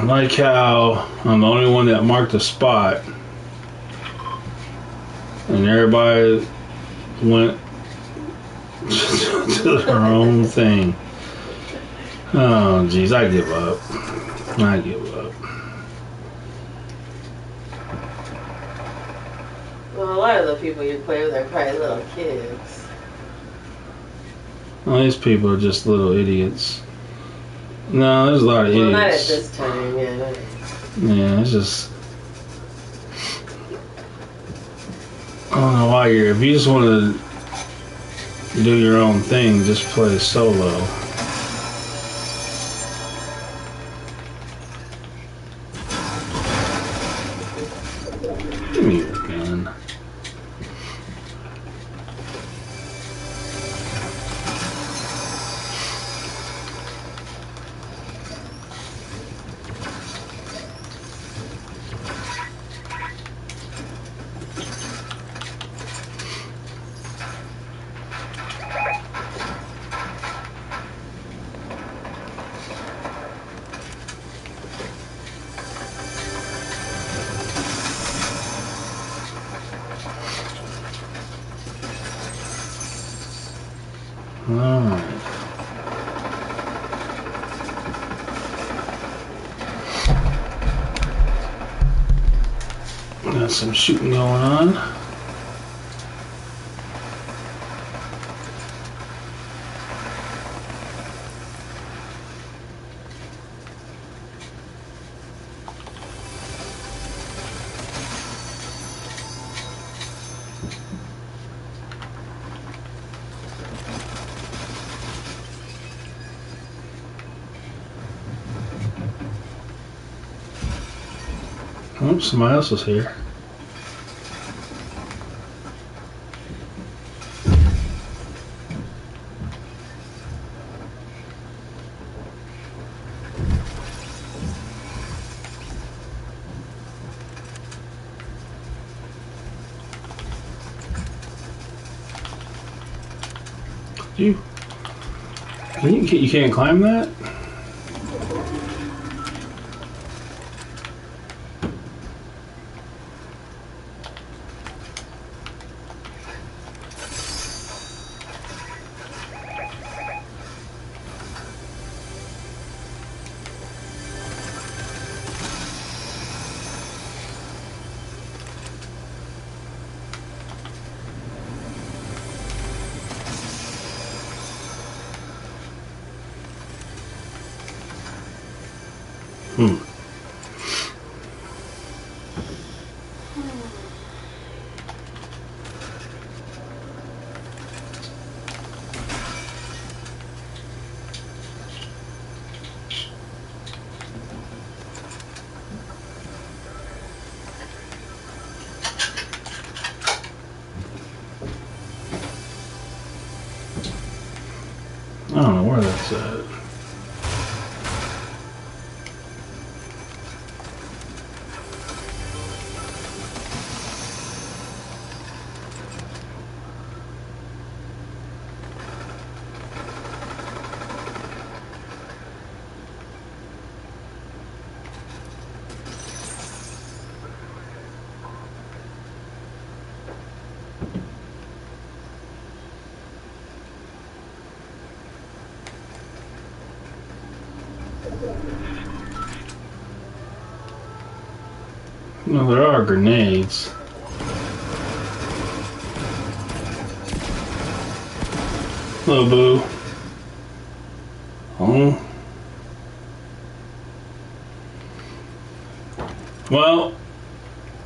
like how I'm the only one that marked a spot, and everybody went to their own thing. Oh, jeez, I give up. I give up. Well, a lot of the people you play with are probably little kids. Well, these people are just little idiots. No, there's a lot of idiots. Well, not at this time, yeah. Yeah, it's just... I don't know why if you just want to do your own thing, just play solo. Give me your gun. Alright. Got some shooting going on. Oh, somebody else is here. You can't climb that? I don't know where that's at. No, there are grenades. Hello, boo. Oh. Well,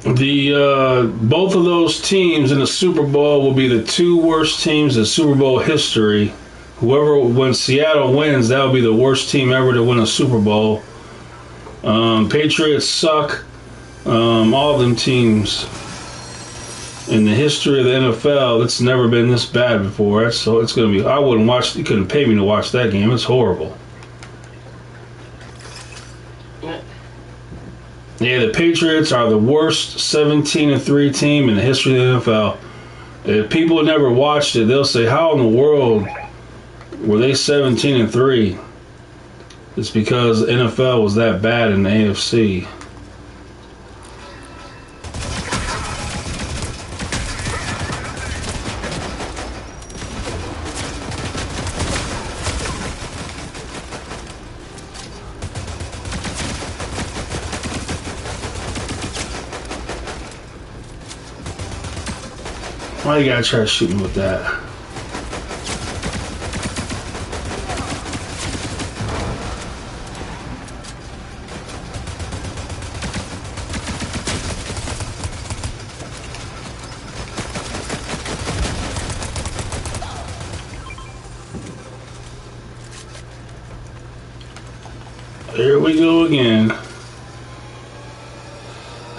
the both of those teams in the Super Bowl will be the two worst teams in Super Bowl history. When Seattle wins, that will be the worst team ever to win a Super Bowl. Patriots suck. All of them teams in the history of the NFL, it's never been this bad before. So it's going to be. I wouldn't watch. You couldn't pay me to watch that game. It's horrible. Yeah, the Patriots are the worst 17-3 team in the history of the NFL. If people never watched it, they'll say, "How in the world were they 17-3?" It's because NFL was that bad in the AFC. Why you gotta try to shoot me with that? Here we go again.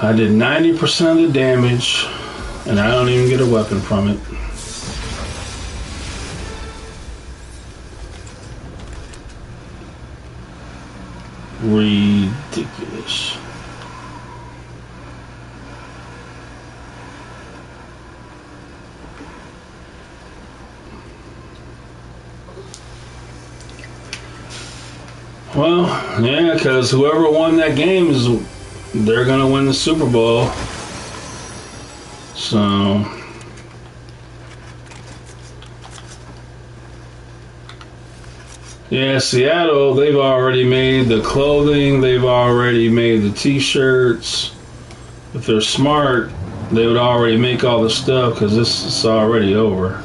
I did 90% of the damage, and I don't even get a weapon from it. Ridiculous. Well, yeah, because whoever won that game is, they're gonna win the Super Bowl. So yeah, Seattle, they've already made the clothing, they've already made the t-shirts. If they're smart, they would already make all the stuff because this is already over.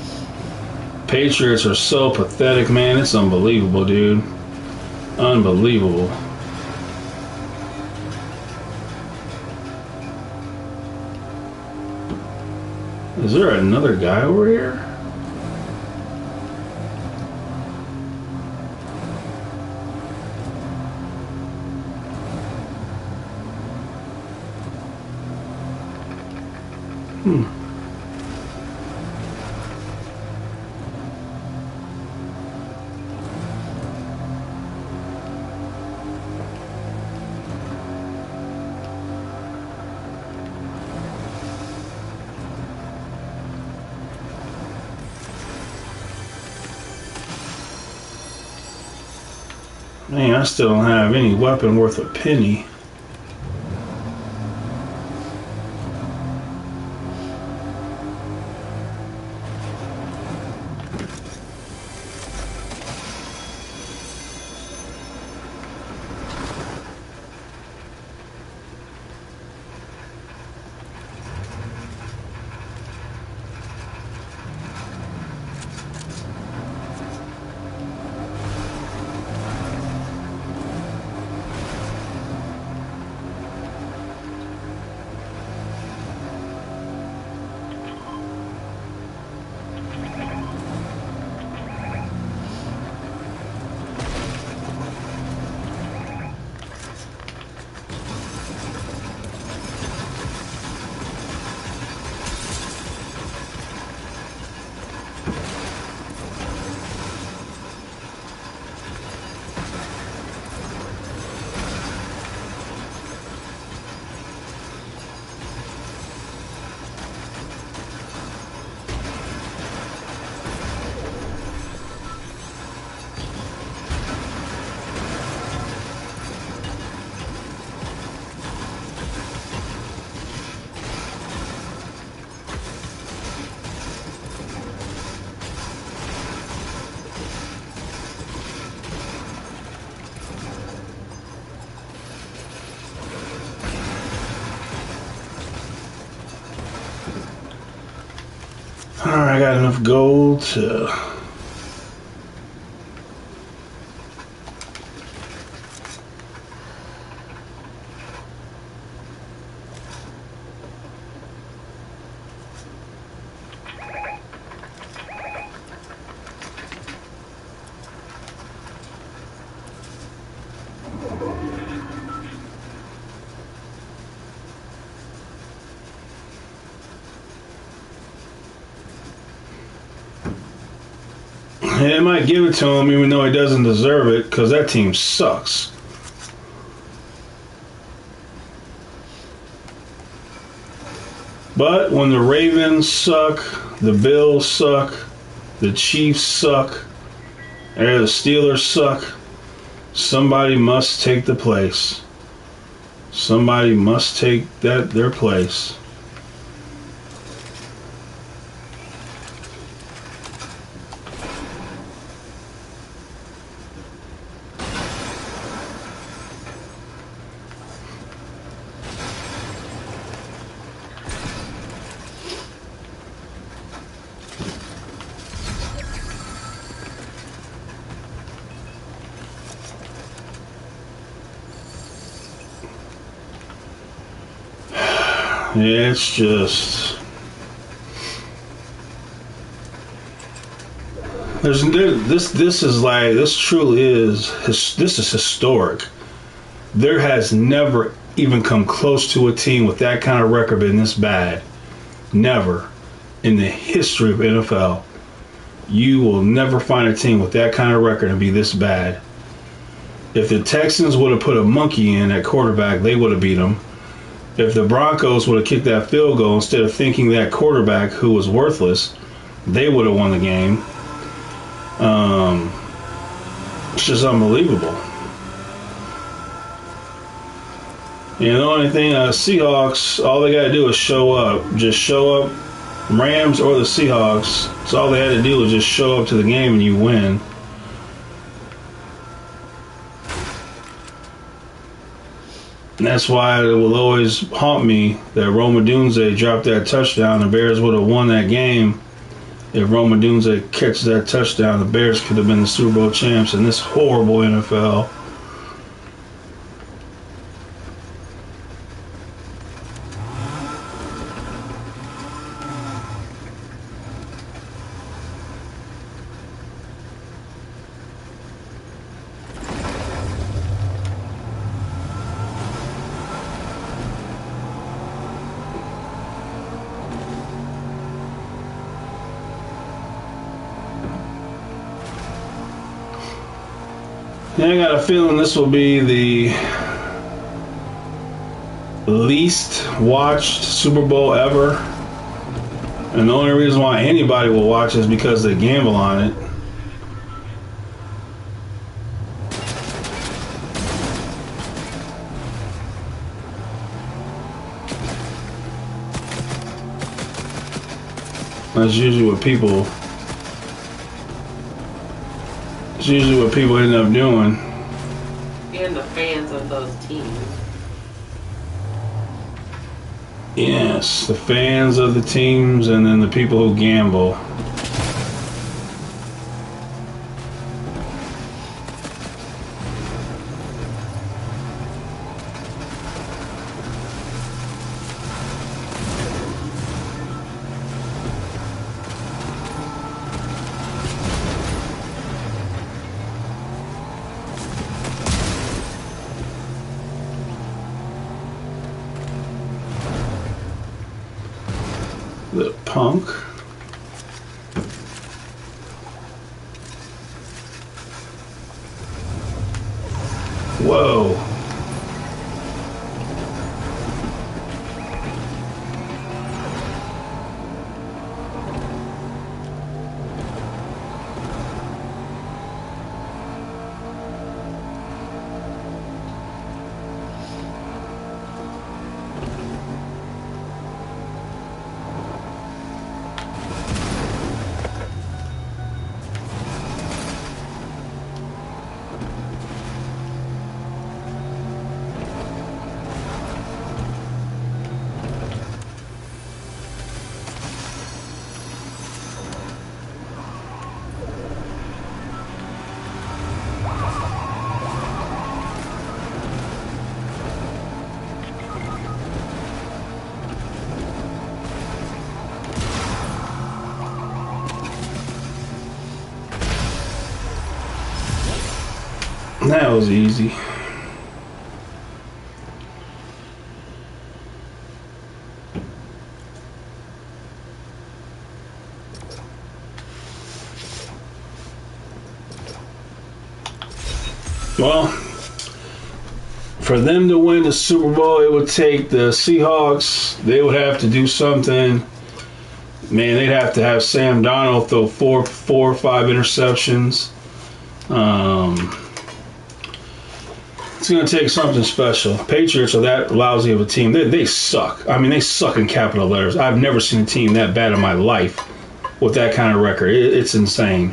Patriots are so pathetic, man. It's unbelievable, dude. Unbelievable. Is there another guy over here? Man, I still don't have any weapon worth a penny. Alright, I got enough gold to... It might give it to him even though he doesn't deserve it because that team sucks. But when the Ravens suck, the Bills suck, the Chiefs suck, and the Steelers suck, Somebody must take the place. Somebody must take their place. Yeah, it's just this truly is this is historic. There has never even come close to a team with that kind of record been this bad. Never in the history of NFL. You will never find a team with that kind of record and be this bad. If the Texans would have put a monkey in at quarterback, they would have beat them. If the Broncos would have kicked that field goal instead of thinking that quarterback who was worthless, they would have won the game. It's just unbelievable. You know, the only thing, Seahawks, all they got to do is show up. Just show up. Rams or the Seahawks, so all they had to do was just show up to the game and you win. And that's why it will always haunt me that Roma Dunze dropped that touchdown. The Bears would have won that game. If Roma Dunze catches that touchdown, the Bears could have been the Super Bowl champs in this horrible NFL. Yeah, I got a feeling this will be the least watched Super Bowl ever. And the only reason why anybody will watch is because they gamble on it. That's usually what people end up doing. And the fans of those teams. Yes, the fans of the teams and then the people who gamble. The punk. Whoa. That was easy. Well, for them to win the Super Bowl, it would take the Seahawks. They would have to do something. Man, they'd have to have Sam Darnold throw four or five interceptions. It's going to take something special. Patriots are that lousy of a team. They suck. I mean, they suck in capital letters. I've never seen a team that bad in my life with that kind of record. It's insane.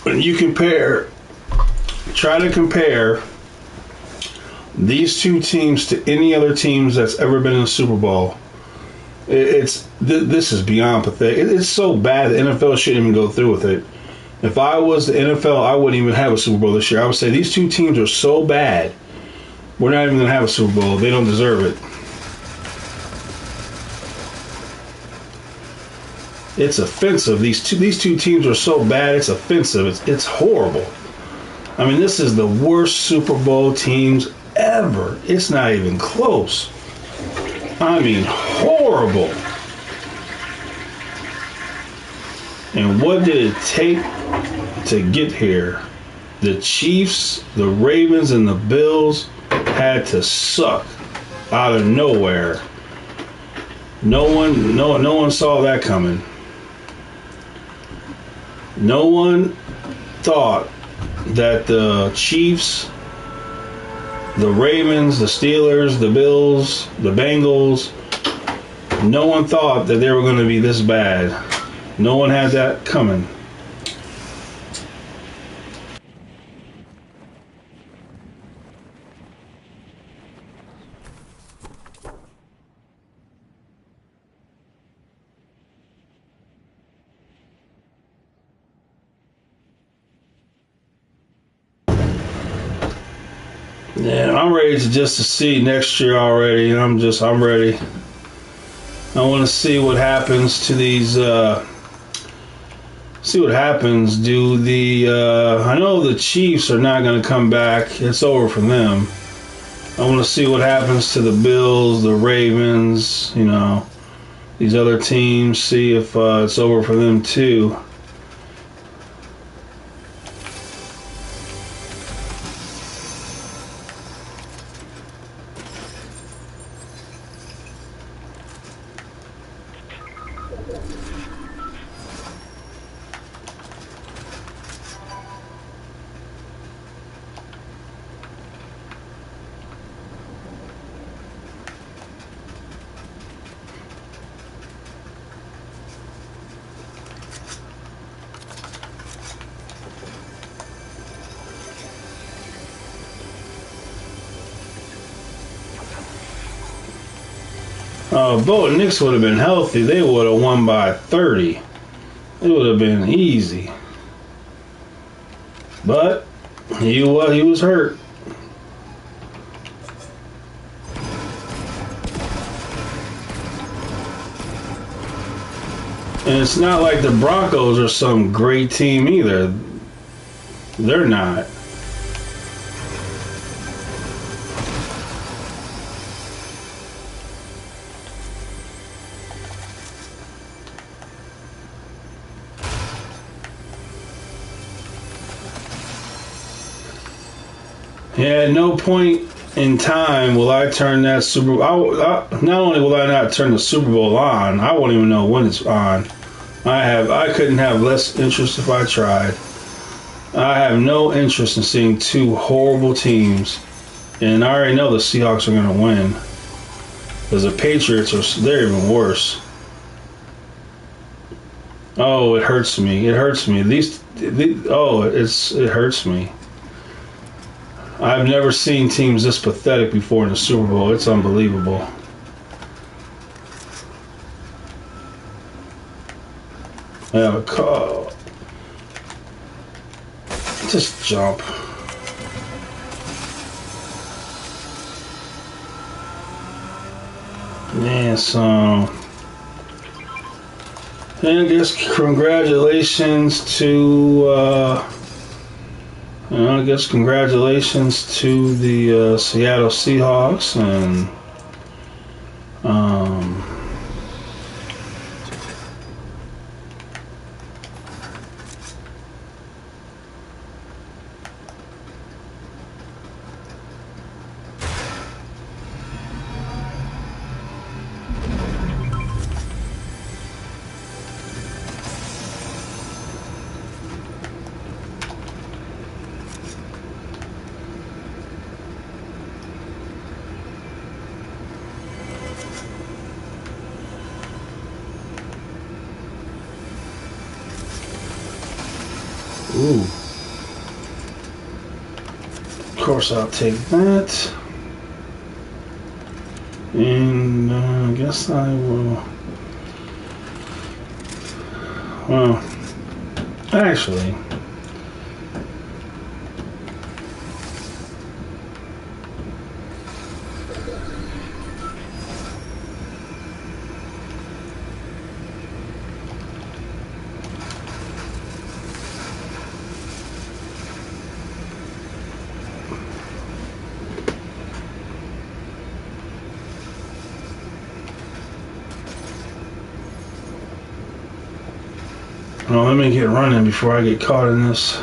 When you try to compare these two teams to any other teams that's ever been in the Super Bowl, this is beyond pathetic. It's so bad the NFL shouldn't even go through with it. If I was the NFL, I wouldn't even have a Super Bowl this year. I would say these two teams are so bad, we're not even going to have a Super Bowl. They don't deserve it. It's offensive. These two teams are so bad, it's offensive. It's horrible. I mean, this is the worst Super Bowl teams ever. It's not even close. I mean, horrible. And what did it take to get here? The Chiefs, the Ravens, and the Bills had to suck out of nowhere. No one saw that coming. No one thought that the Chiefs, the Ravens, the Steelers, the Bills, the Bengals, no one thought that they were going to be this bad. No one had that coming. Yeah, I'm ready to see next year already. I'm ready. I want to see what happens to these. See what happens. I know the Chiefs are not going to come back. It's over for them. I want to see what happens to the Bills, the Ravens. These other teams. See if it's over for them too. Bo Nix would have been healthy. They would have won by 30. It would have been easy. But he was hurt. And it's not like the Broncos are some great team either. They're not. Yeah, at no point in time will I turn that Super Bowl. Not only will I not turn the Super Bowl on, I won't even know when it's on. I couldn't have less interest if I tried. I have no interest in seeing two horrible teams, and I already know the Seahawks are going to win. Because the Patriots they're even worse. Oh, it hurts me. It hurts me. It hurts me. I've never seen teams this pathetic before in the Super Bowl. It's unbelievable. I have a call. Just jump. Yeah, so I guess congratulations to the Seattle Seahawks and Ooh. Of course, I'll take that. And I guess I will. Well, actually. Well, let me get running before I get caught in this.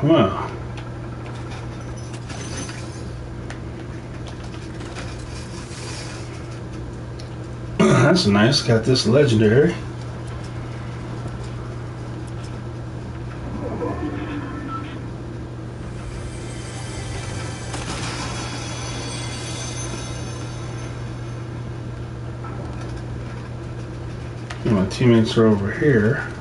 Wow. That's nice. Got this legendary. My teammates are over here.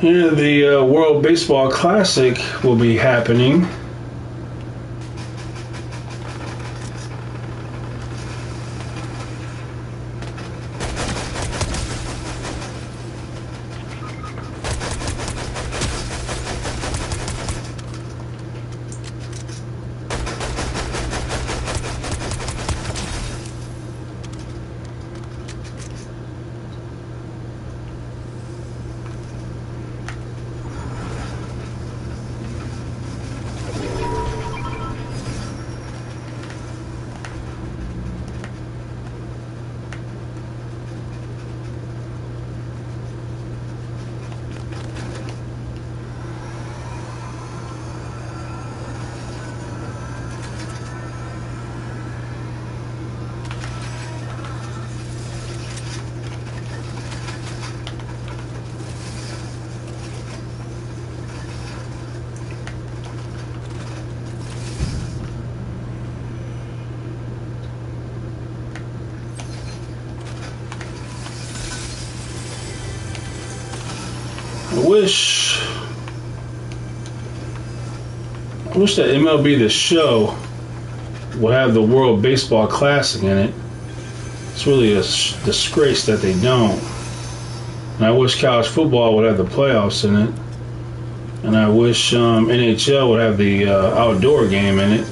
Here, the World Baseball Classic will be happening. I wish that MLB The Show would have the World Baseball Classic in it. It's really a disgrace that they don't. And I wish college football would have the playoffs in it. And I wish NHL would have the outdoor game in it.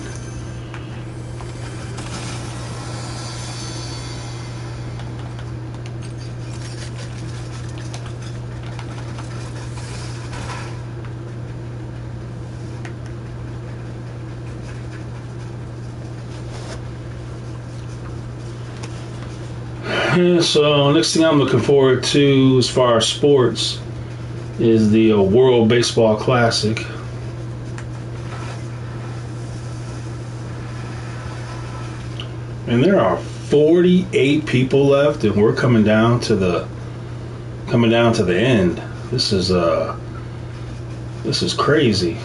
Yeah, so next thing I'm looking forward to as far as sports is the World Baseball Classic. And there are 48 people left, and we're coming down to the end. This is crazy.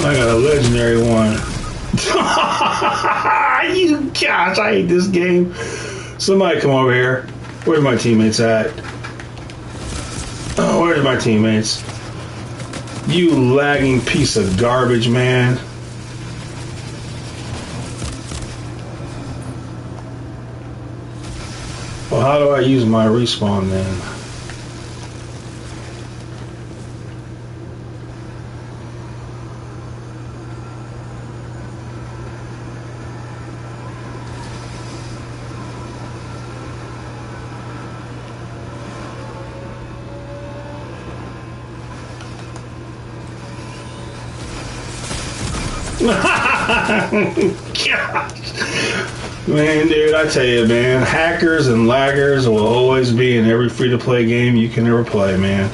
I got a legendary one. You gosh, I hate this game. Somebody come over here. Where's my teammates at? Oh, where's my teammates? You lagging piece of garbage, man. Well, how do I use my respawn then? Gosh. Man, dude, I tell you, man, hackers and laggers will always be in every free-to-play game you can ever play, man.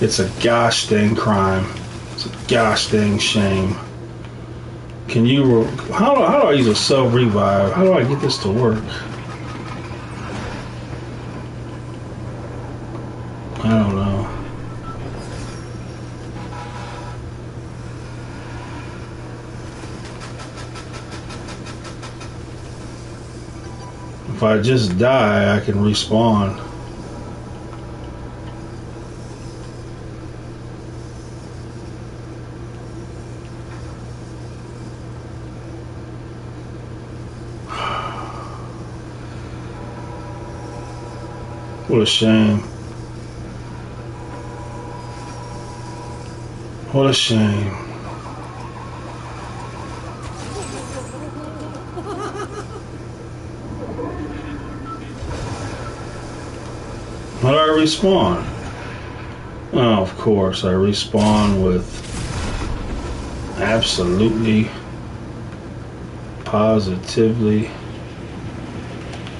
It's a gosh dang crime. It's a gosh dang shame. Can you... How do I use a self-revive? How do I get this to work? I don't know. If I just die, I can respawn. What a shame. What a shame. How do I respawn? Oh, of course, I respawn with absolutely, positively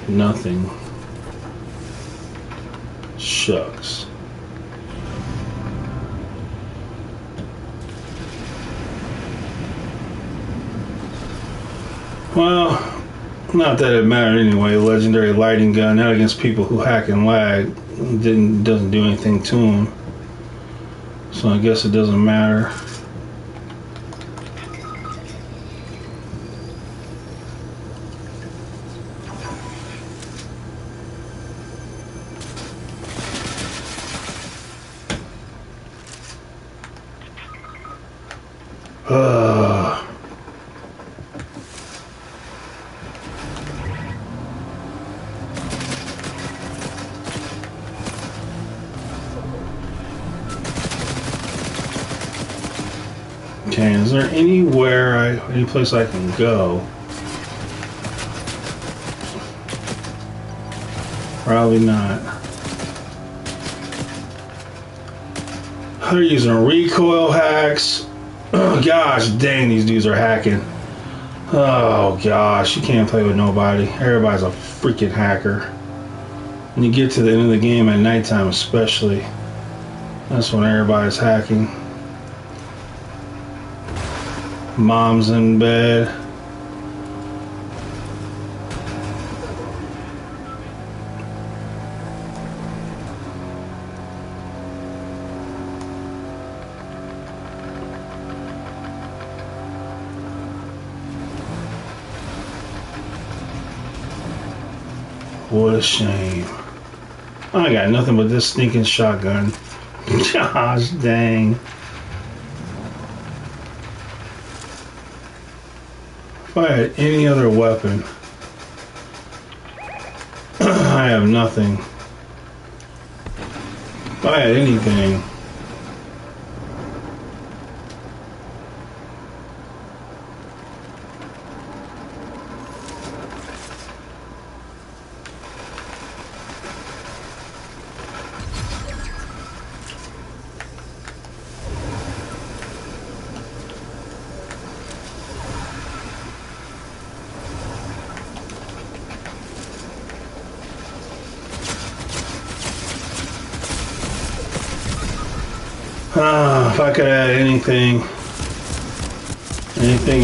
nothing. Shucks. Well, not that it mattered anyway. Legendary lighting gun, not against people who hack and lag. Doesn't do anything to them. So I guess it doesn't matter. Okay, is there any place I can go? Probably not. They're using recoil hacks. Oh gosh, dang, these dudes are hacking. Oh gosh, you can't play with nobody. Everybody's a freaking hacker. When you get to the end of the game at nighttime especially, that's when everybody's hacking. Mom's in bed. What a shame. I got nothing but this stinking shotgun. Gosh dang. If I had any other weapon, I have nothing. If I had anything, if I could add anything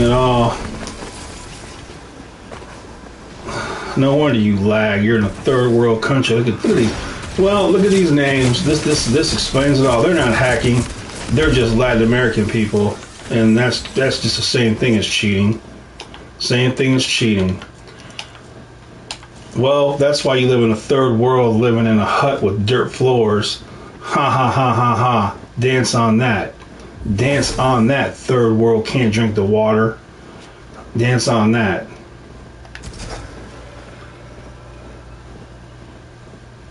at all. No wonder you lag. You're in a third world country. Look at these. Well, look at these names. This explains it all. They're not hacking. They're just Latin American people. And that's just the same thing as cheating. Same thing as cheating. Well, that's why you live in a third world, living in a hut with dirt floors. Ha ha ha ha ha. Dance on that. Dance on that. Third world can't drink the water. Dance on that.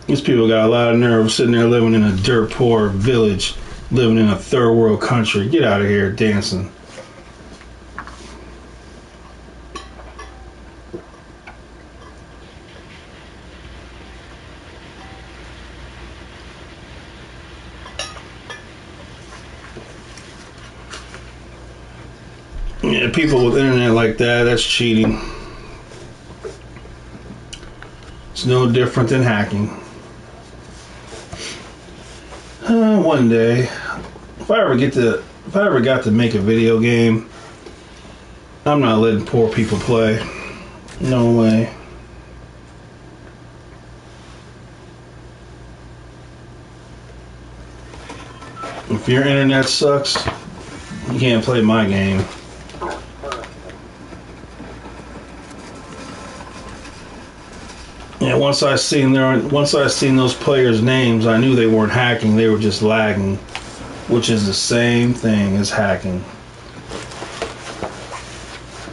These people got a lot of nerve sitting there living in a dirt poor village, living in a third world country. Get out of here dancing. Yeah, people with internet like that, that's cheating. It's no different than hacking. One day, if I ever got to make a video game, I'm not letting poor people play. No way. If your internet sucks, you can't play my game. Yeah, once I seen those players' names, I knew they weren't hacking. They were just lagging, which is the same thing as hacking.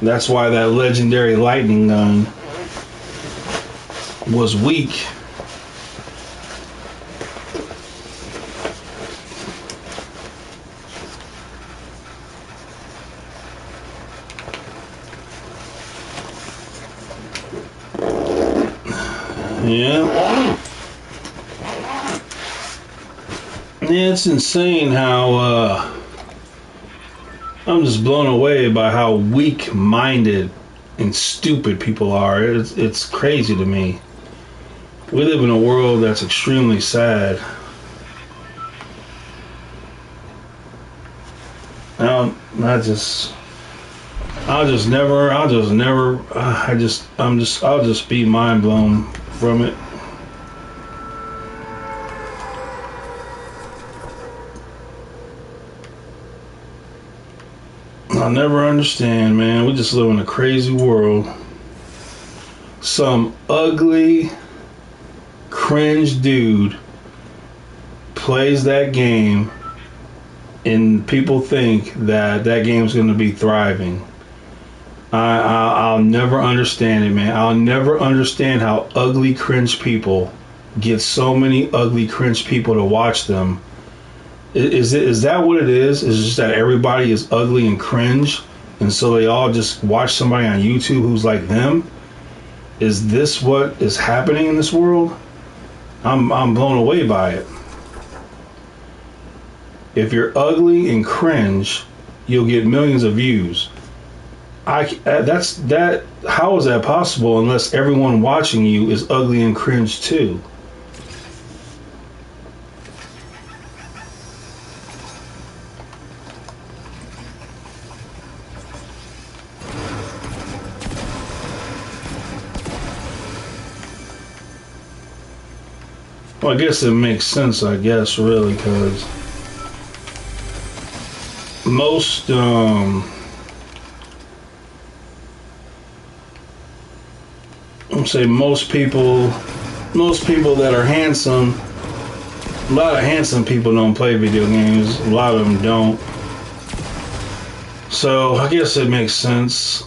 That's why that legendary lightning gun was weak. Yeah. Yeah, it's insane how I'm just blown away by how weak-minded and stupid people are. It's crazy to me. We live in a world that's extremely sad. I'll just be mind blown from it. I'll never understand, man. We just live in a crazy world. Some ugly, cringe dude plays that game, and people think that game's going to be thriving. I'll never understand it, man. I'll never understand how ugly, cringe people get so many ugly, cringe people to watch them. Is that what it is? Is it just that everybody is ugly and cringe, and so they all just watch somebody on YouTube who's like them? Is this what is happening in this world? I'm blown away by it. If you're ugly and cringe, you'll get millions of views. How is that possible unless everyone watching you is ugly and cringe too? Well, I guess it makes sense, really, because most people that are handsome, a lot of handsome people don't play video games. A lot of them don't. So I guess it makes sense.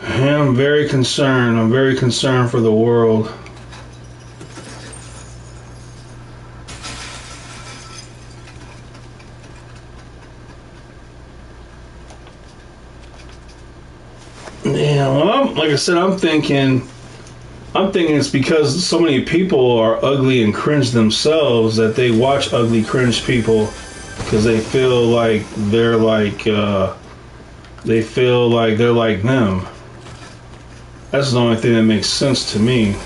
Yeah, I'm very concerned. I'm very concerned for the world. Yeah, well, like I said, I'm thinking it's because so many people are ugly and cringe themselves that they watch ugly, cringe people because they feel like they're like them. That's the only thing that makes sense to me.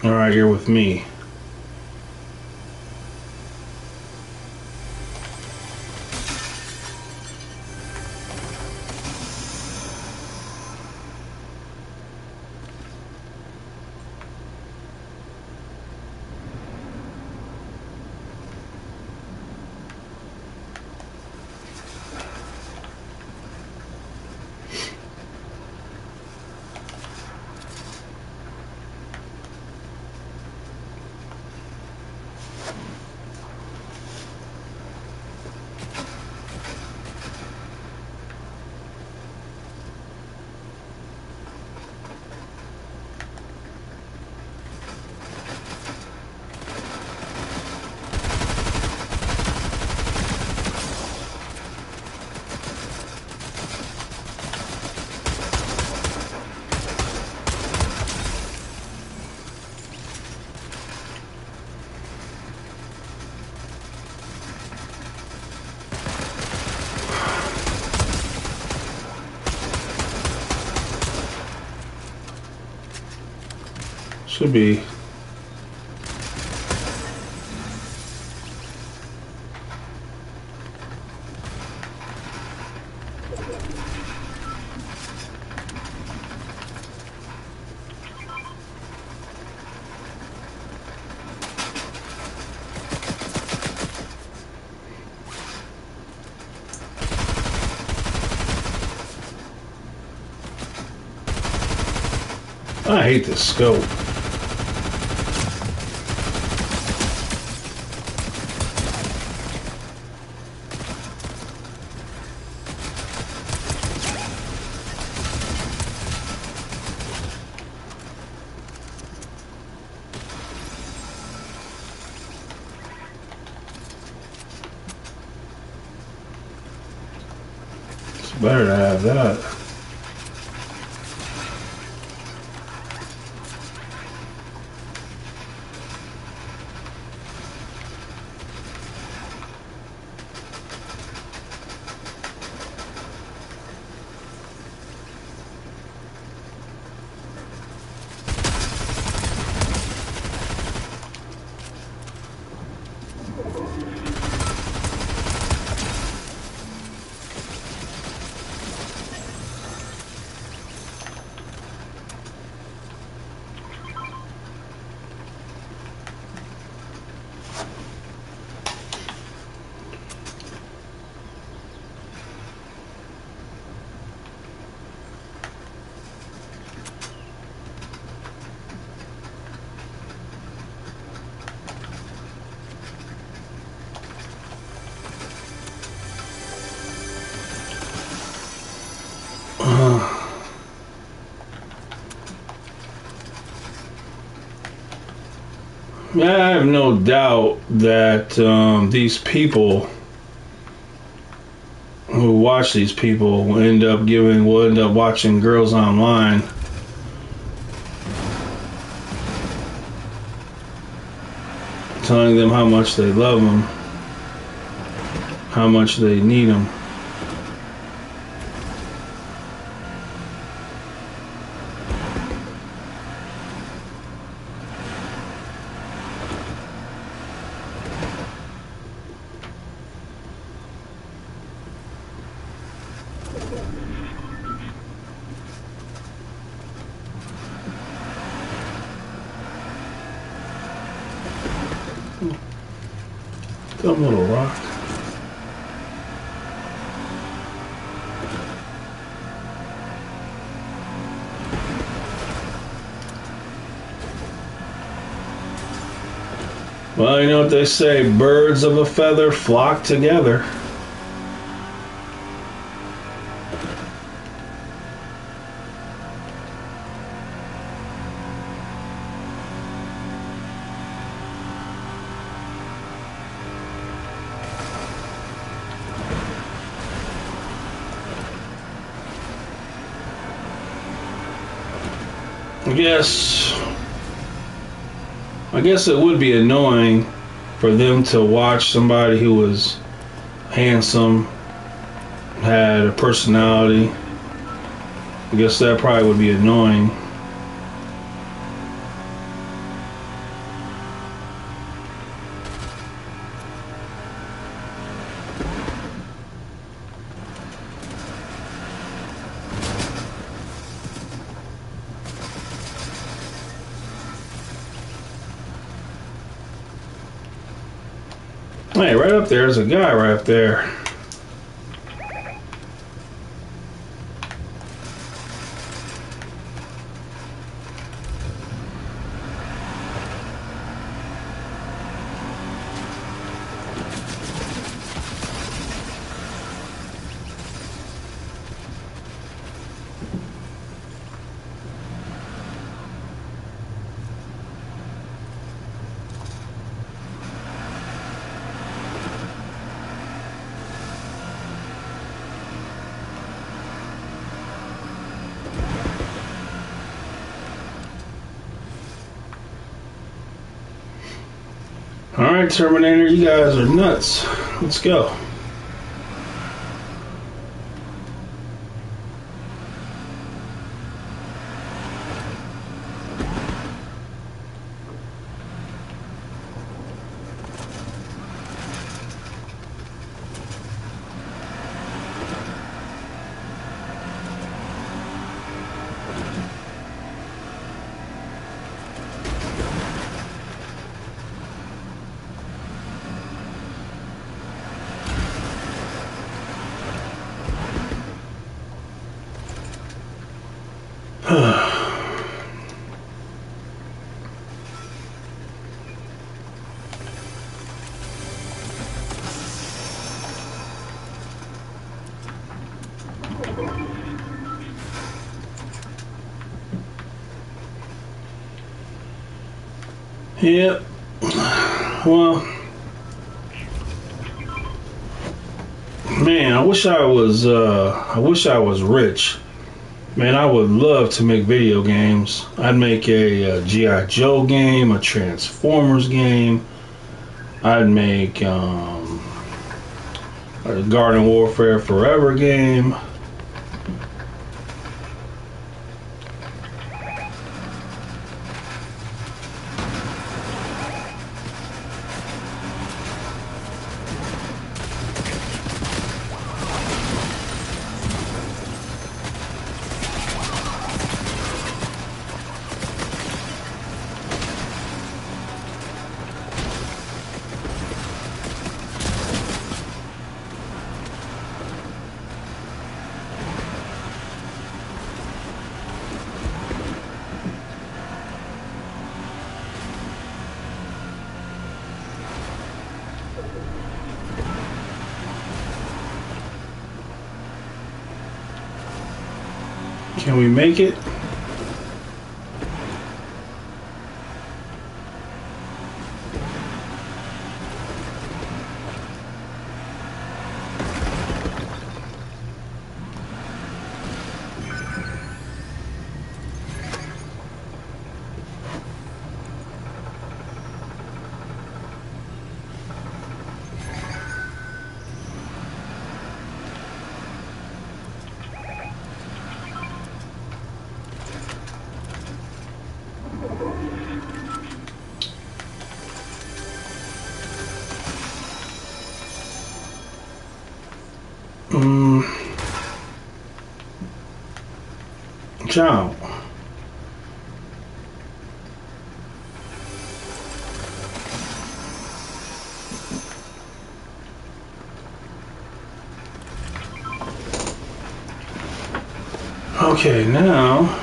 Alright, you're with me. Should be. I hate this scope. It's better to have that. I have no doubt that these people who watch these people will end up watching girls online, telling them how much they love them, how much they need them. Dumb little rock. Well, you know what they say, birds of a feather flock together. I guess it would be annoying for them to watch somebody who was handsome, had a personality. I guess that probably would be annoying. Hey, right up there, there's a guy right up there. Alright, Terminator, you guys are nuts. Let's go. Yep. Well, man, I wish I was rich. Man, I would love to make video games. I'd make a G.I. Joe game, a Transformers game. I'd make a Garden Warfare Forever game. Can we make it? Ciao. Okay, now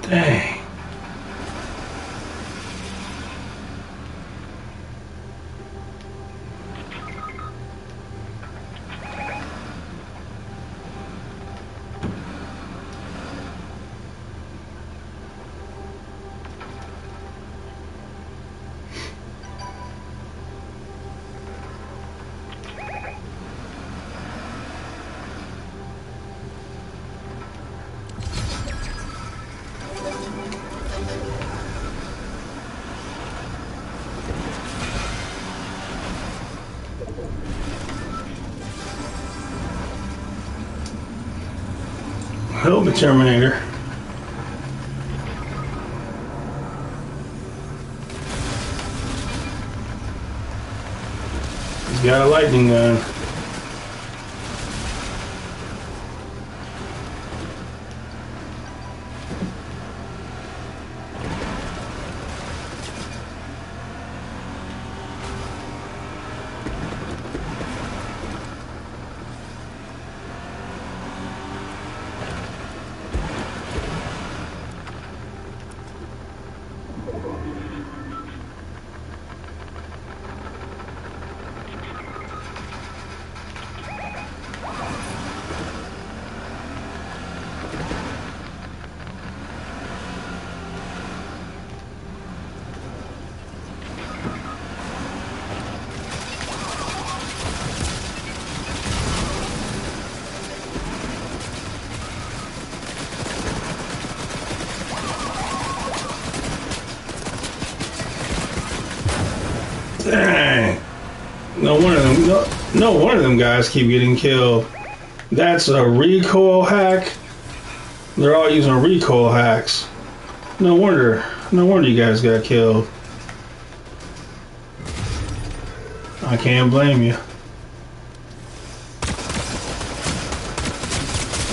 Dang. Help me, Terminator. He's got a lightning gun. Dang. No one of them guys keep getting killed. That's a recoil hack. They're all using recoil hacks. No wonder you guys got killed. I can't blame you.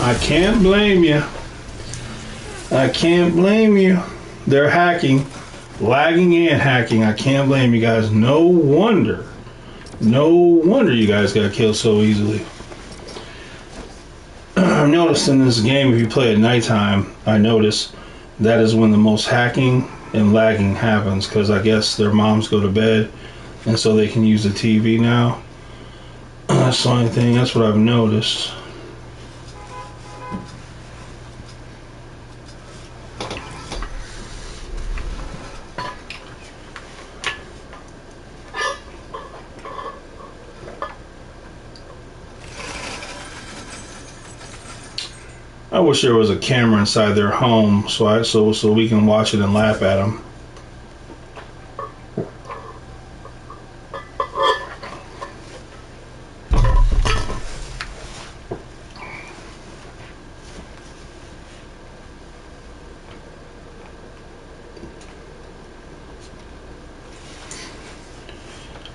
I can't blame you. I can't blame you. They're hacking. Lagging and hacking. I can't blame you guys. No wonder you guys got killed so easily. I've noticed in this game, if you play at nighttime, I notice that is when the most hacking and lagging happens, because I guess their moms go to bed and so they can use the TV now. That's the only thing. That's what I've noticed. I wish there was a camera inside their home so we can watch it and laugh at them.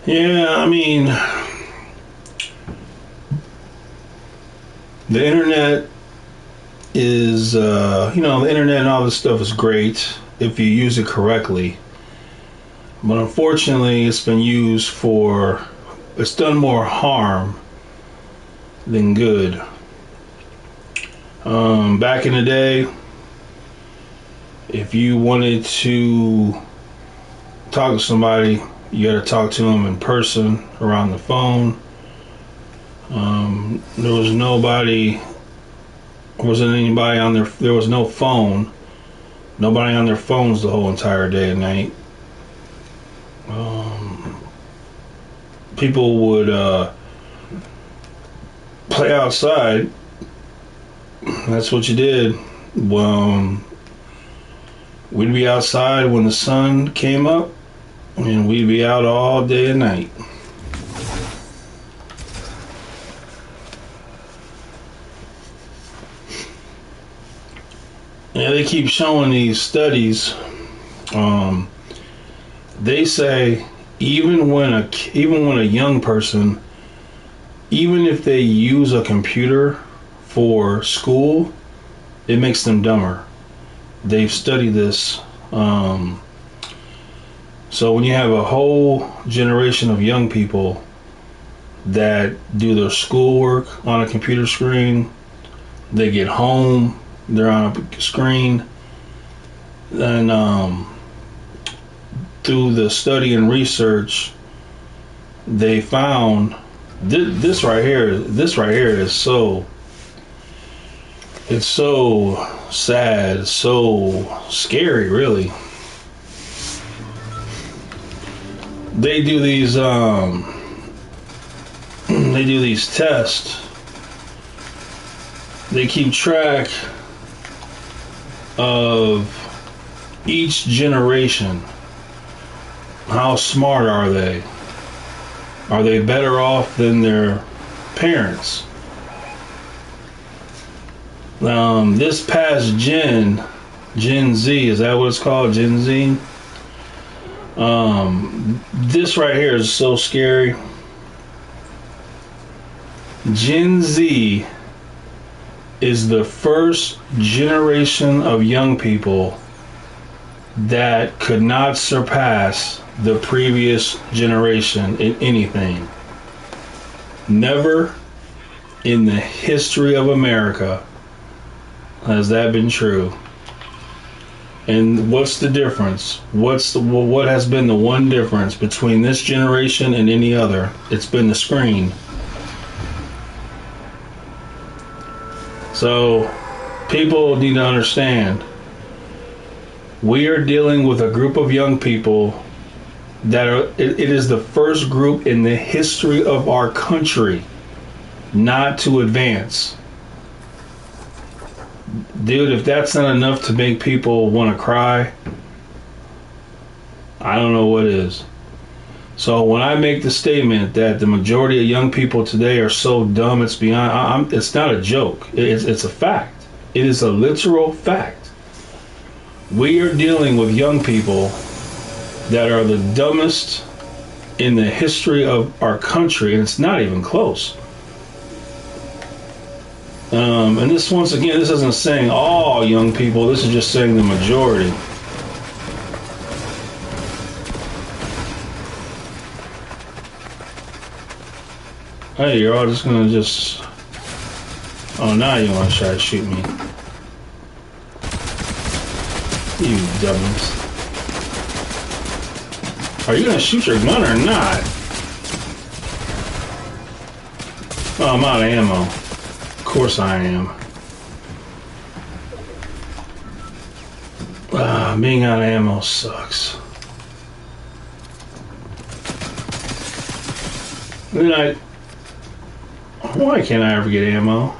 Yeah, I mean, the internet is, the internet and all this stuff is great if you use it correctly. But unfortunately, it's done more harm than good. Back in the day, if you wanted to talk to somebody, you got to talk to them in person or on the phone. There was no phone. Nobody on their phones the whole entire day and night. People would play outside. That's what you did. We'd be outside when the sun came up, and we'd be out all day and night. Yeah, they keep showing these studies. They say even when a young person, even if they use a computer for school, it makes them dumber. They've studied this. So when you have a whole generation of young people that do their schoolwork on a computer screen, they get home, they're on a screen, And through the study and research, they found this right here. This right here is so. It's so sad, so scary, really. They do these they do these tests. They keep track of each generation. How smart are they? Are they better off than their parents? This past Gen Z, is that what it's called? Gen Z? This right here is so scary. Gen Z is the first generation of young people that could not surpass the previous generation in anything. Never in the history of America has that been true. And what's the difference? What has been the one difference between this generation and any other? It's been the screen. So people need to understand, we are dealing with a group of young people that are, it is the first group in the history of our country not to advance. Dude, if that's not enough to make people want to cry, I don't know what is. So when I make the statement that the majority of young people today are so dumb, it's beyond, it's not a joke. It's a fact. It is a literal fact. We are dealing with young people that are the dumbest in the history of our country, and it's not even close. And this, once again, this isn't saying all young people, this is just saying the majority. Hey, you're all just gonna just... Oh, now you want to try to shoot me. You dummies. Are you gonna shoot your gun or not? Oh, I'm out of ammo. Of course I am. Being out of ammo sucks. Then why can't I ever get ammo?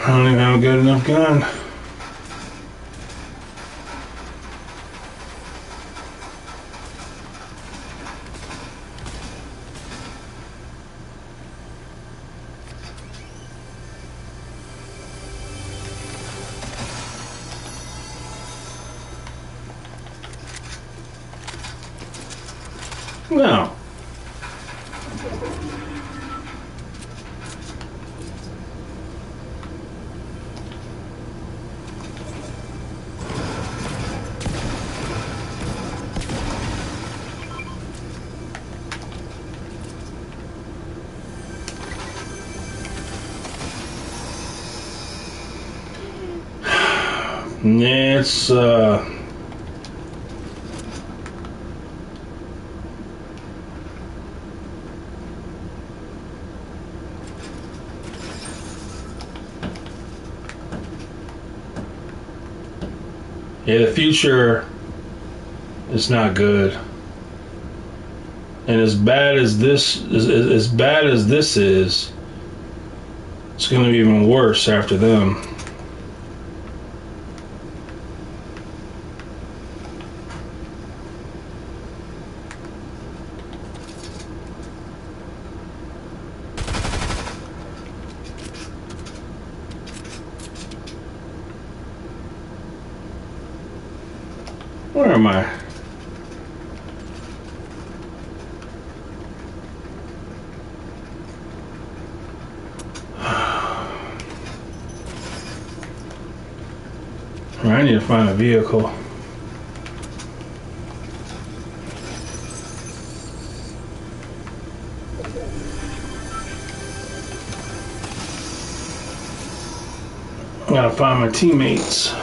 I don't even have a good enough gun. No. It's Yeah, the future is not good. And as bad as this is, it's going to be even worse after them. Where am I? I need to find a vehicle. I gotta find my teammates.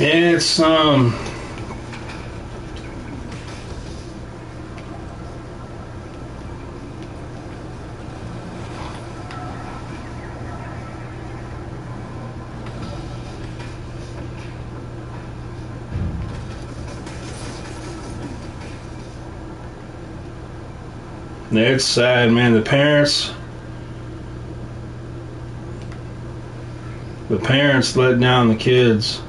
It's it's sad, man. The parents let down the kids.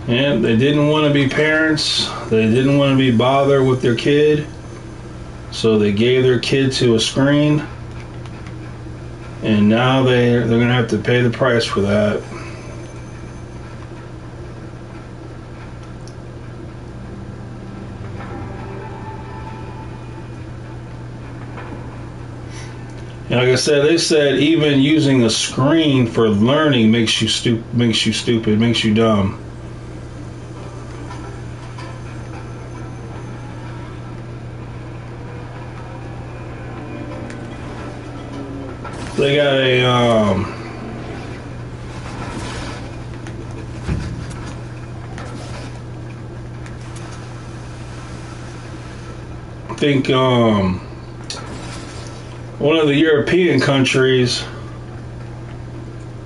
And they didn't want to be parents. They didn't want to be bothered with their kid. So they gave their kid to a screen. And now they're going to have to pay the price for that. And like I said, they said even using a screen for learning makes you stupid, makes you dumb. They got a I think one of the European countries,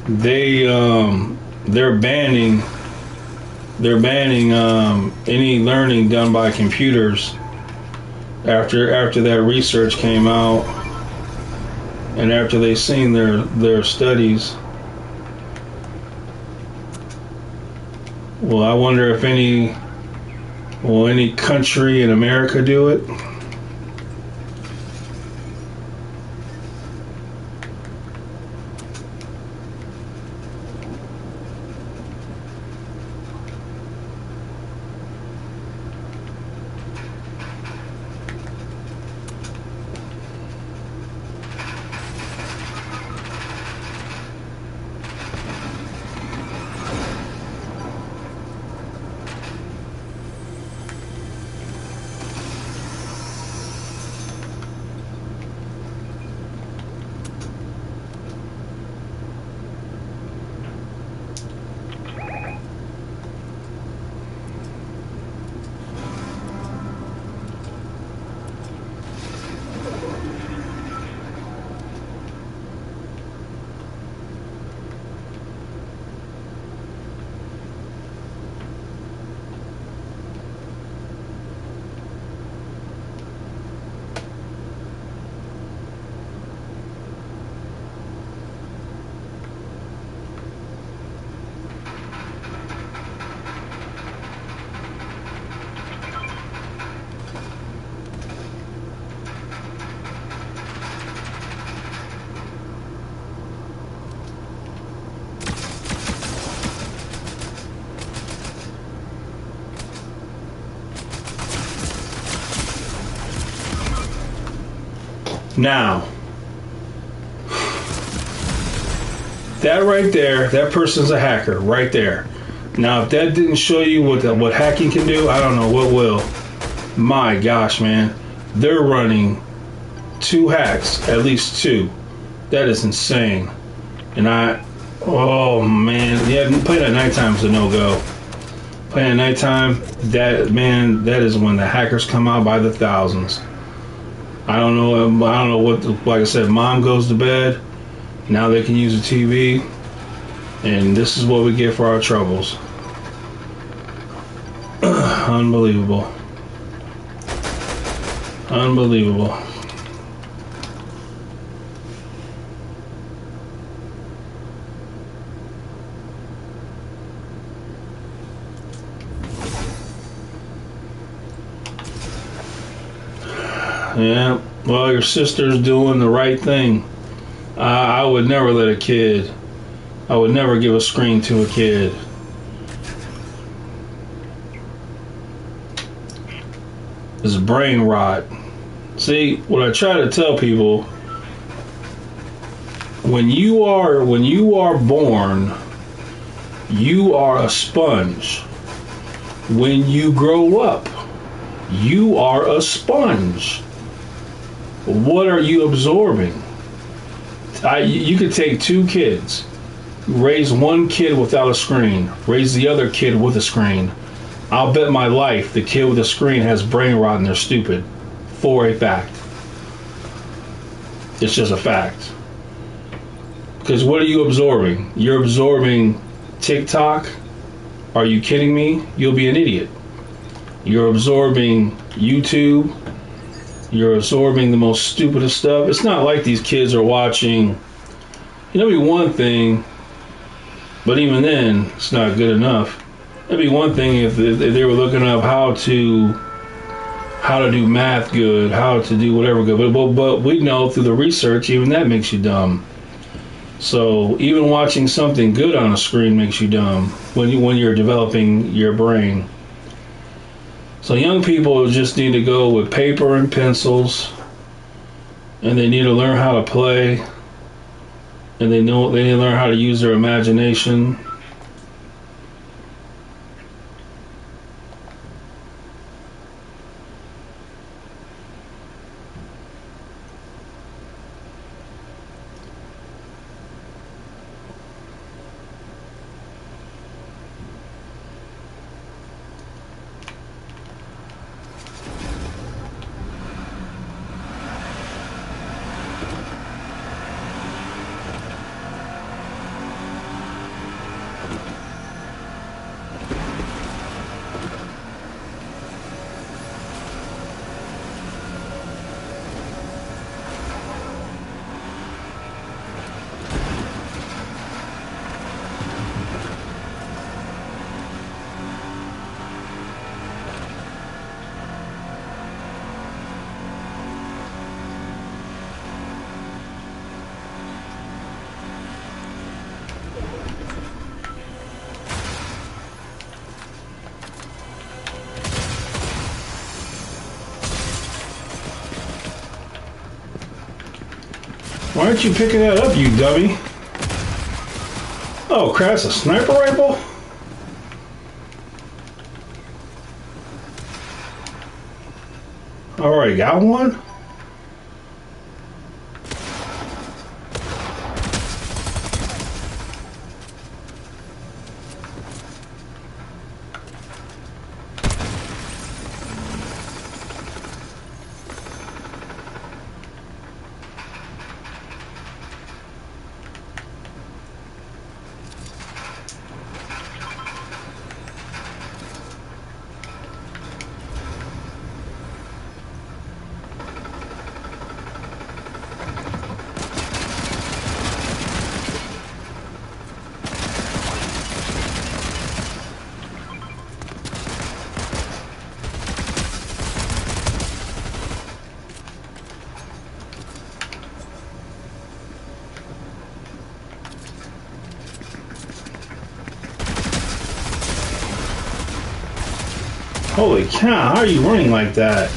they're banning any learning done by computers after that research came out and after they seen their studies. Well, I wonder if any country in America do it? Now, that right there, that person's a hacker right there. Now, if that didn't show you what hacking can do, I don't know what will. My gosh, man. They're running 2 hacks, at least 2. That is insane. And oh man, yeah, playing at nighttime is a no-go. Playing at nighttime, that is when the hackers come out by the thousands. I don't know what, like I said, mom goes to bed. Now they can use a TV. And this is what we get for our troubles. Unbelievable. Unbelievable. Yeah, well, your sister's doing the right thing. I would never let a kid, I would never give a screen to a kid. It's brain rot. See, what I try to tell people, when you are born, you are a sponge. When you grow up, you are a sponge. What are you absorbing? You could take 2 kids, raise one kid without a screen, raise the other kid with a screen. I'll bet my life the kid with a screen has brain rot and they're stupid. For a fact. It's just a fact. Because what are you absorbing? You're absorbing TikTok? Are you kidding me? You'll be an idiot. You're absorbing YouTube. You're absorbing the most stupidest stuff. It's not like these kids are watching. It'll be one thing, but even then, it's not good enough. It'd be one thing if they were looking up how to do math good, how to do whatever good. But we know through the research, even that makes you dumb. So even watching something good on a screen makes you dumb when you're developing your brain. So young people just need to go with paper and pencils, and they need to learn how to play, and they need to learn how to use their imagination. Why aren't you picking that up, you dummy? Oh crap, it's a sniper rifle? Already got one? Holy cow, how are you running like that?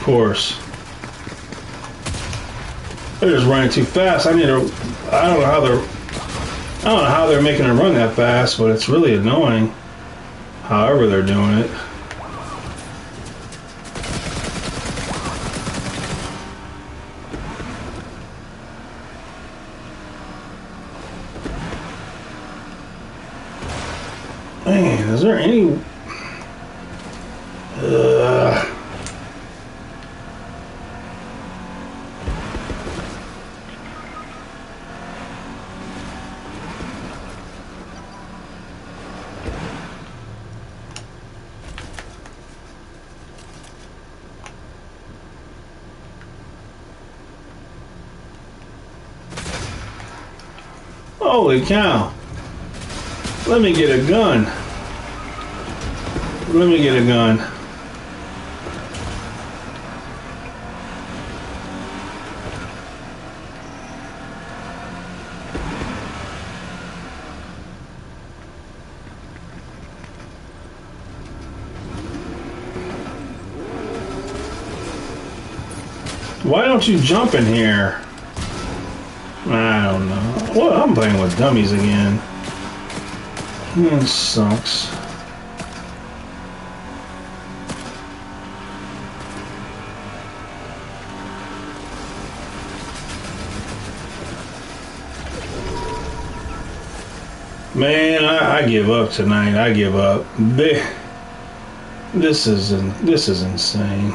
Of course. They're just running too fast. I don't know how they're making them run that fast, but it's really annoying. However they're doing it. Man, is there any... Holy cow. Let me get a gun. Let me get a gun. Why don't you jump in here? I don't know. Well, I'm playing with dummies again. This sucks. Man, I give up tonight. I give up. This is insane.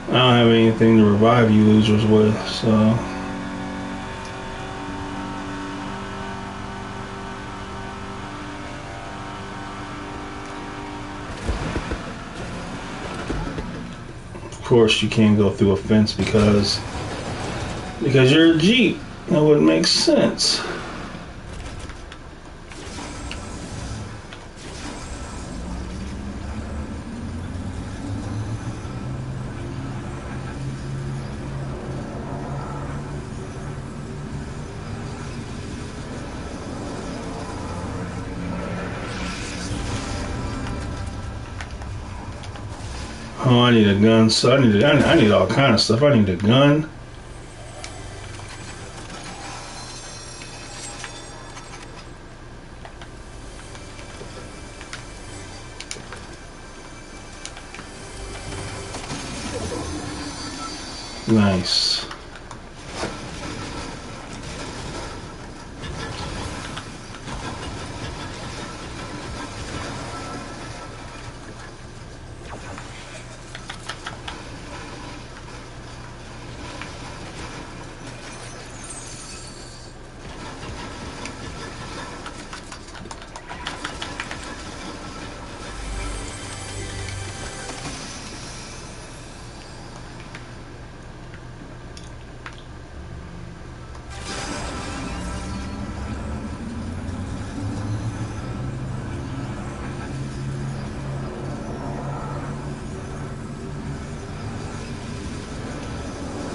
I don't have anything to revive you losers with, so. Of course, you can't go through a fence because you're a Jeep. That wouldn't make sense. Oh, I need a gun. So I need all kind of stuff. I need a gun. Nice.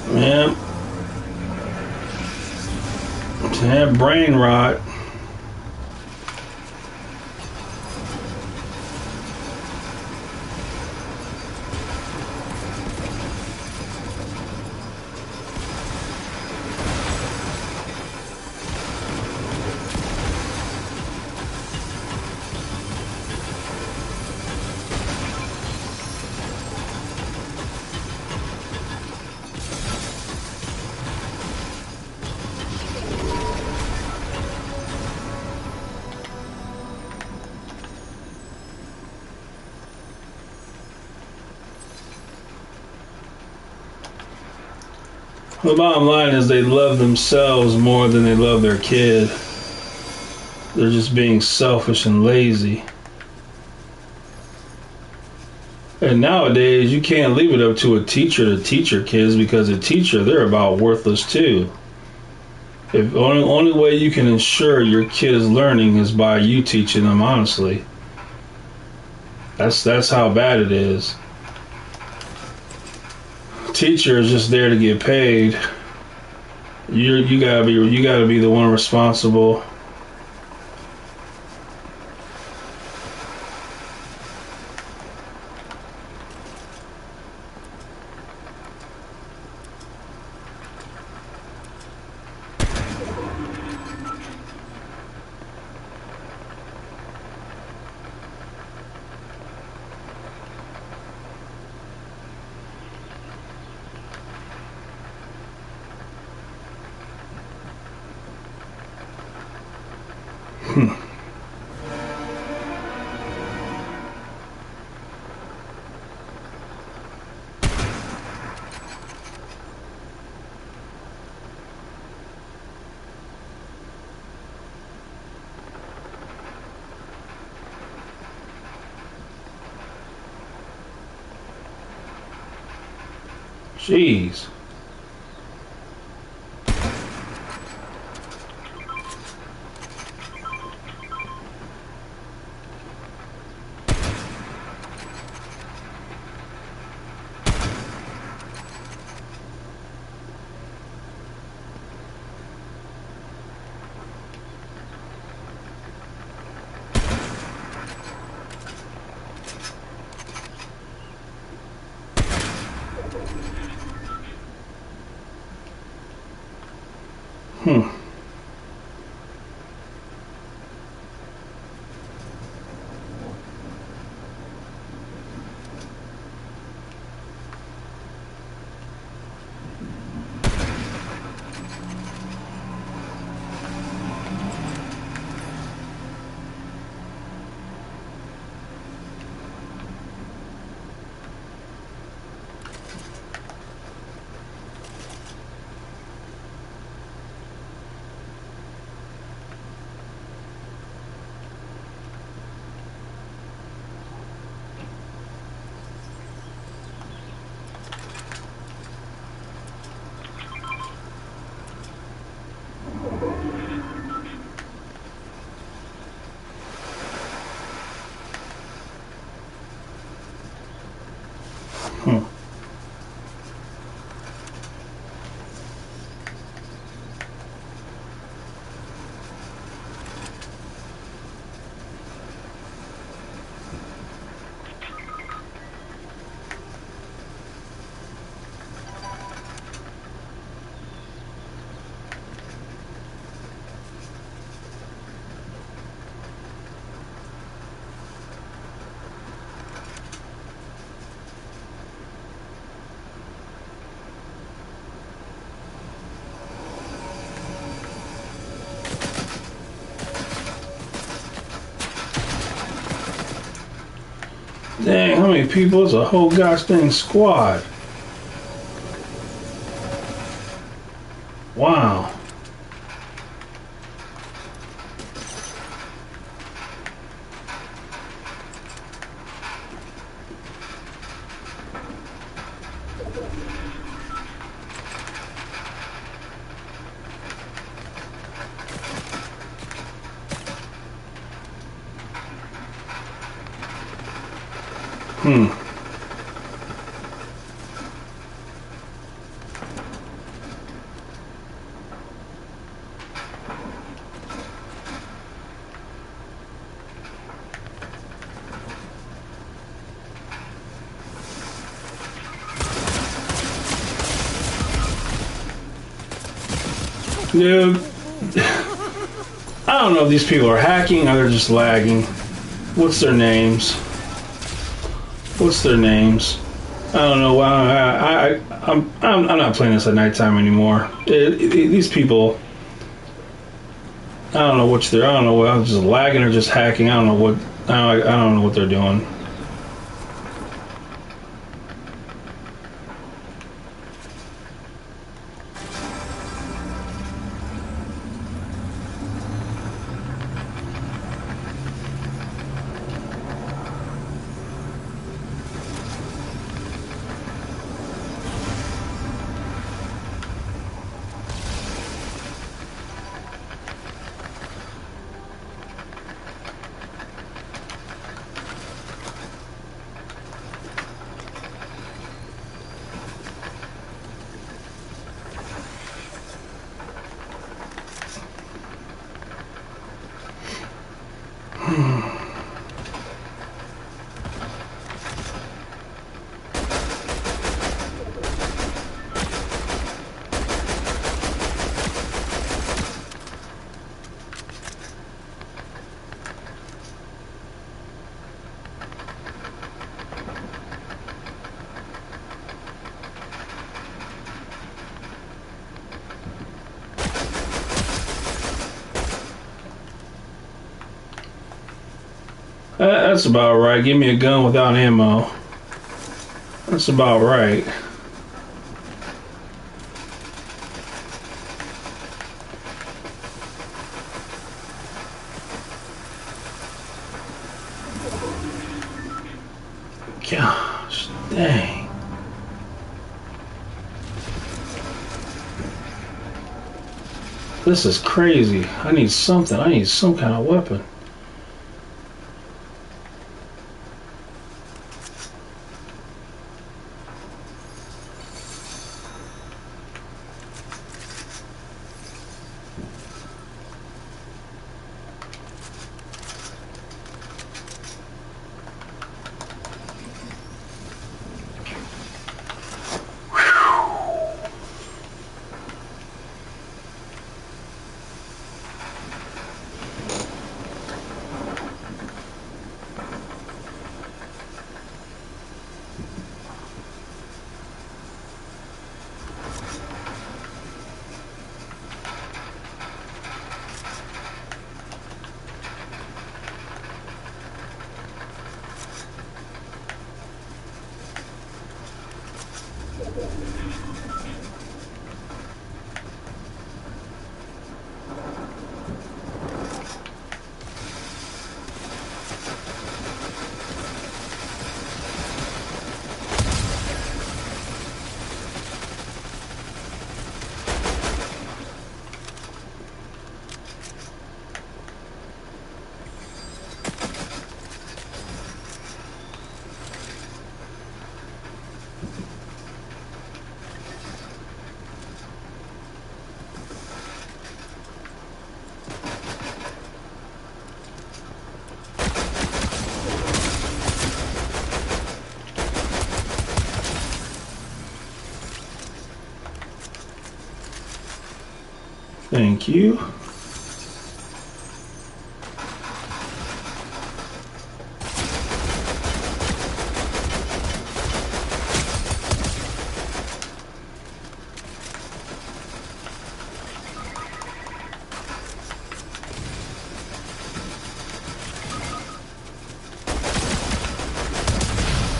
Yep. To have brain rot. The bottom line is they love themselves more than they love their kid. They're just being selfish and lazy. And nowadays, you can't leave it up to a teacher to teach your kids because a teacher, they're about worthless too. If only way you can ensure your kid is learning is by you teaching them honestly. That's how bad it is. Teacher is just there to get paid. You gotta be the one responsible. Jeez. Hmm. Hmm. Dang, how many people? It's a whole gosh dang squad. Wow. Hmm. Dude, I don't know if these people are hacking or they're just lagging. What's their names? What's their names? I don't know. I'm not playing this at nighttime anymore. These people, I don't know which they're. I don't know what. I'm just lagging or just hacking. I don't know what. I don't know what they're doing. That's about right. Give me a gun without ammo. That's about right. Gosh, dang. This is crazy. I need something. I need some kind of weapon. Thank you.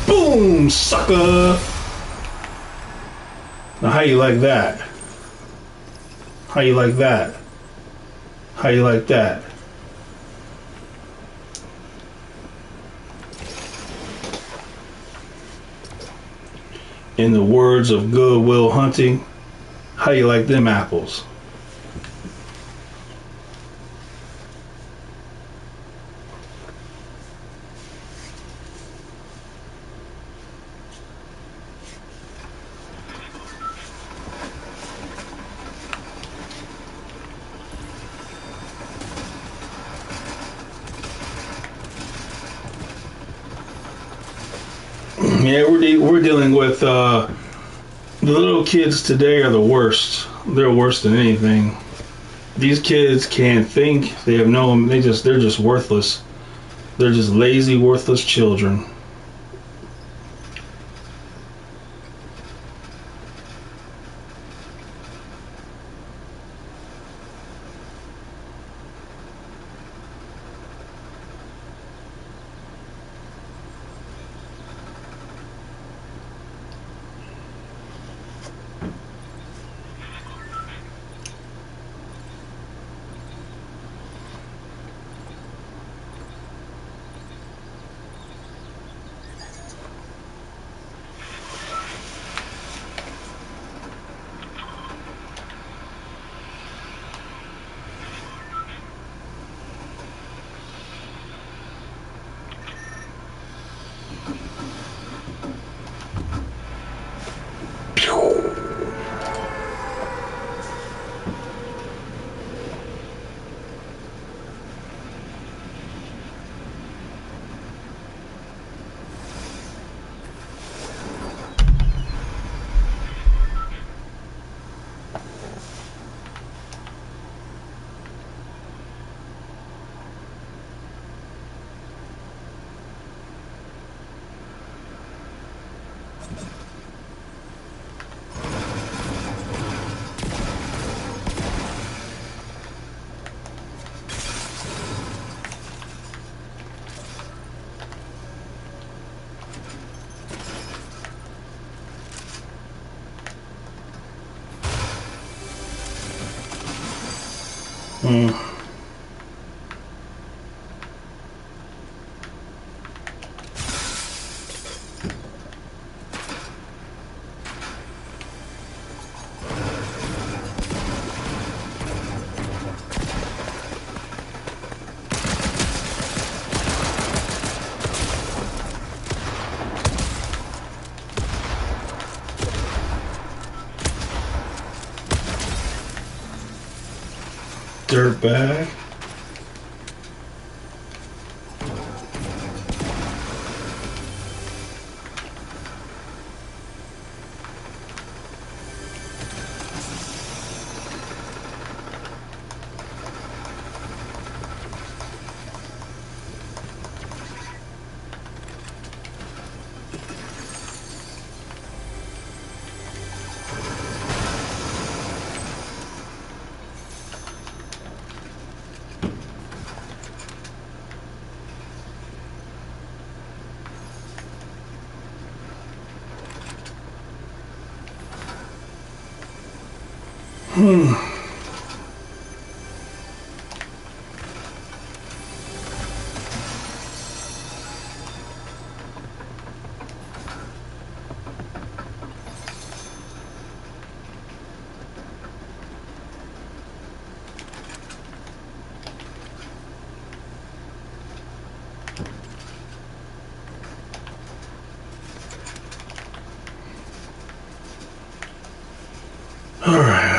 Boom, sucker! Now how you like that? How you like that? How you like that? In the words of Good Will Hunting, how you like them apples? Yeah, we're dealing with the little kids today are the worst. They're worse than anything. These kids can't think. They have no. They're just worthless. They're just lazy, worthless children. Mm. Dirtbag.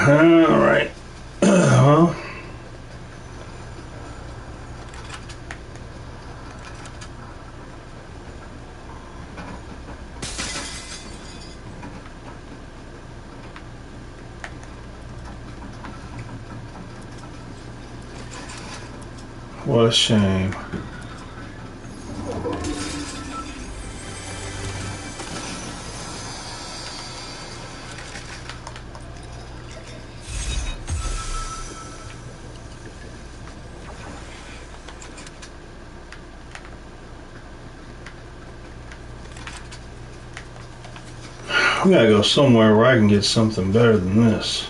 Alright. Well, what a shame. We gotta go somewhere where I can get something better than this.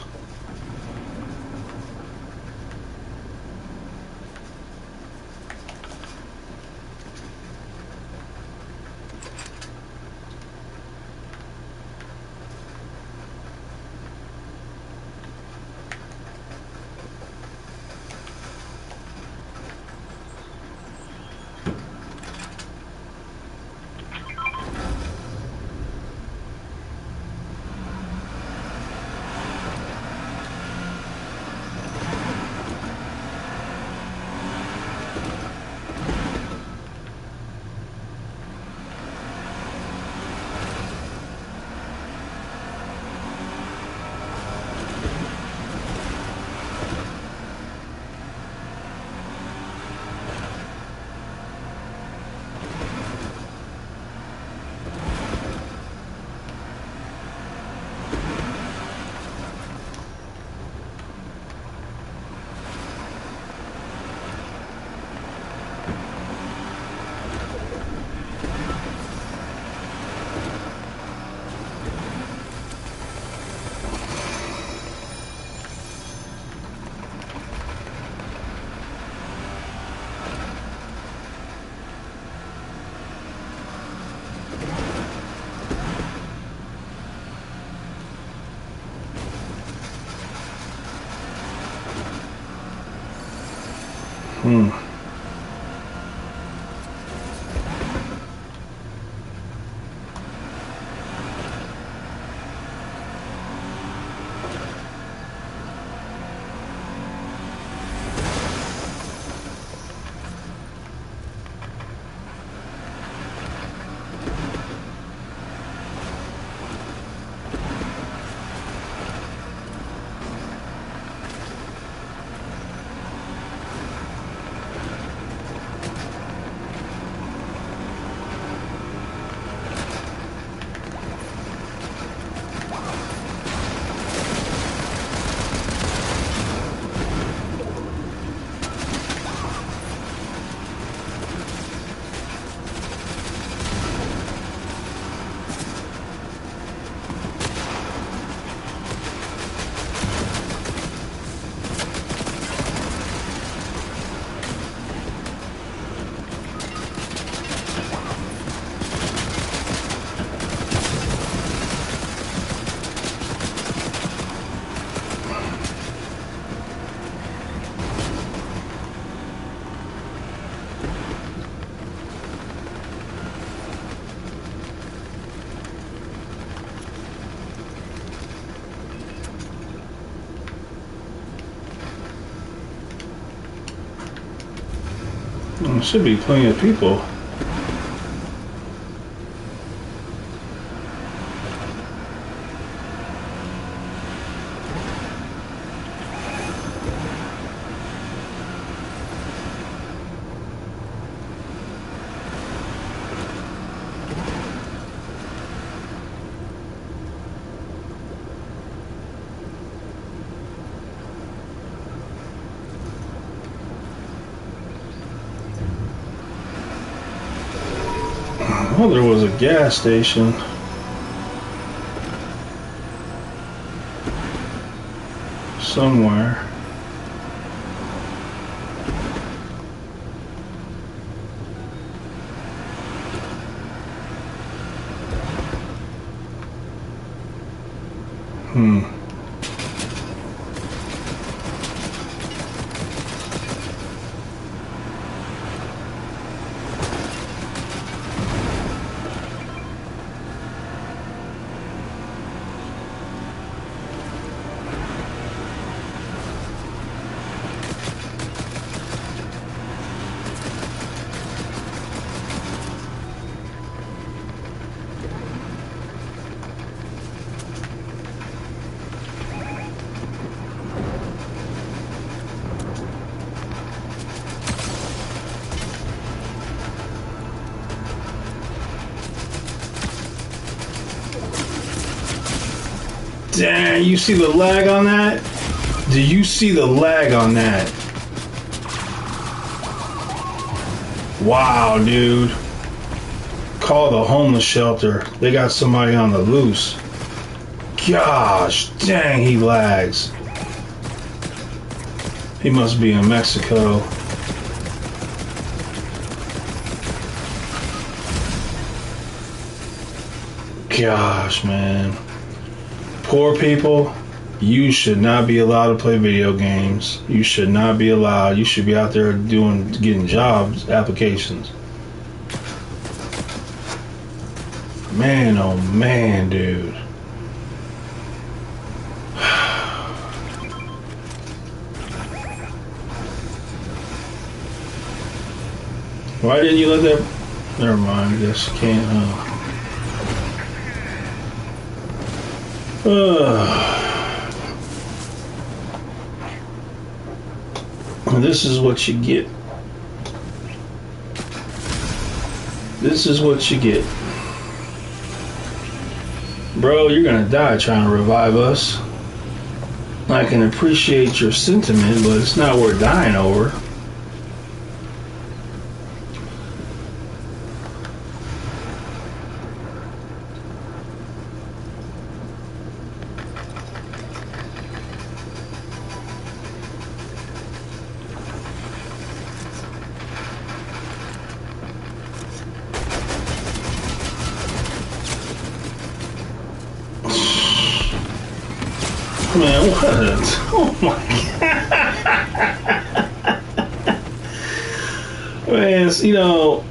There should be plenty of people. Oh, there was a gas station. Somewhere. Dang, you see the lag on that? Do you see the lag on that? Wow, dude. Call the homeless shelter. They got somebody on the loose. Gosh, dang, he lags. He must be in Mexico. Gosh, man. Poor people, you should not be allowed to play video games. You should not be allowed. You should be out there getting jobs, applications. Man, oh man, dude. Why didn't you let that? Never mind. I guess you can't. This is what you get. This is what you get. Bro, you're gonna die trying to revive us. I can appreciate your sentiment, but it's not worth dying over. Man, what? Oh my God. Man, you know,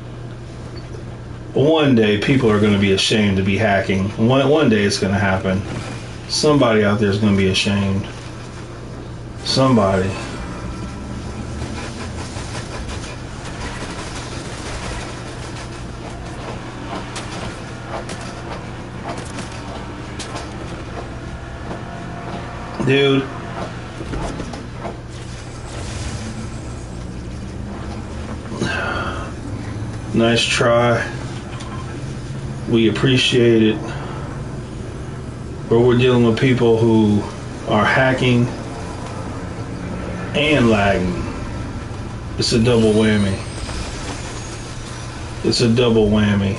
one day people are going to be ashamed to be hacking. One day it's going to happen. Somebody out there is going to be ashamed. Somebody. Dude. Nice try. We appreciate it. But we're dealing with people who are hacking and lagging. It's a double whammy. It's a double whammy.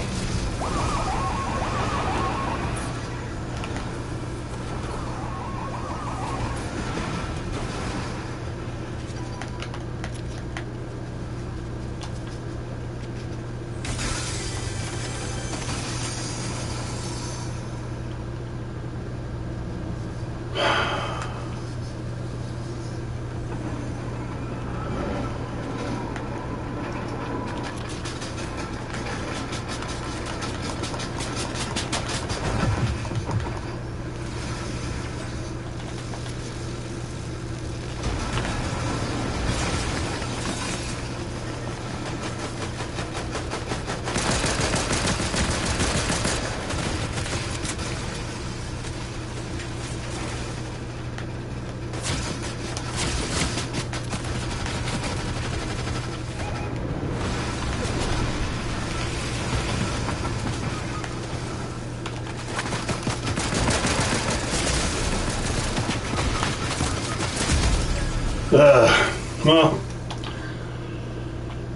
Well,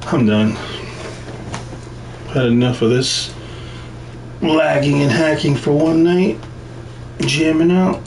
I'm done. Had enough of this lagging and hacking for one night. Jamming out.